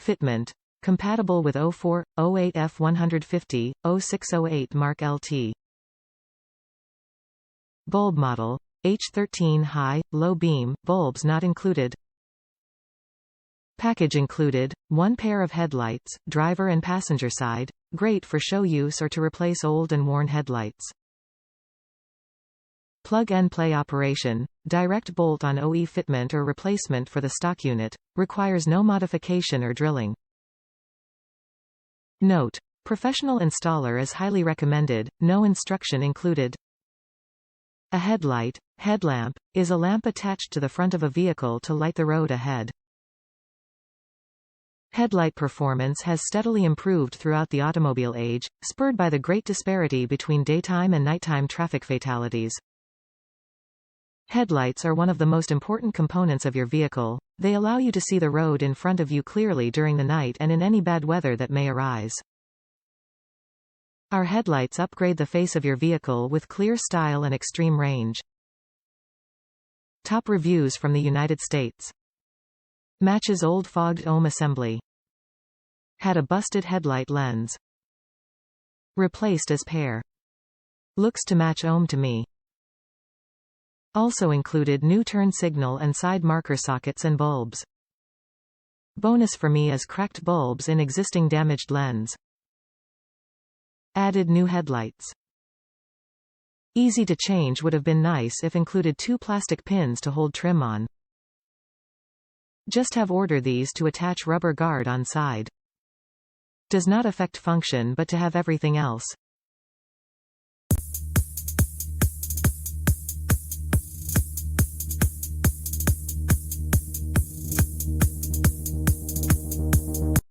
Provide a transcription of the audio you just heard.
Fitment. Compatible with 04-08 F-150, 0608 Mark LT. Bulb model. H13 high, low beam, bulbs not included. Package included, 1 pair of headlights, driver and passenger side, great for show use or to replace old and worn headlights. Plug-and-play operation, direct bolt-on OE fitment or replacement for the stock unit, requires no modification or drilling. Note: professional installer is highly recommended, no instruction included. A headlight, headlamp, is a lamp attached to the front of a vehicle to light the road ahead. Headlight performance has steadily improved throughout the automobile age, spurred by the great disparity between daytime and nighttime traffic fatalities. Headlights are one of the most important components of your vehicle. They allow you to see the road in front of you clearly during the night and in any bad weather that may arise. Our headlights upgrade the face of your vehicle with clear style and extreme range. Top reviews from the United States. Matches old fogged OM assembly. Had a busted headlight lens. Replaced as pair. Looks to match OM to me. Also included new turn signal and side marker sockets and bulbs. Bonus for me is cracked bulbs in existing damaged lens. Added new headlights. Easy to change would have been nice if included 2 plastic pins to hold trim on. Just have order these to attach rubber guard on side. Does not affect function but to have everything else.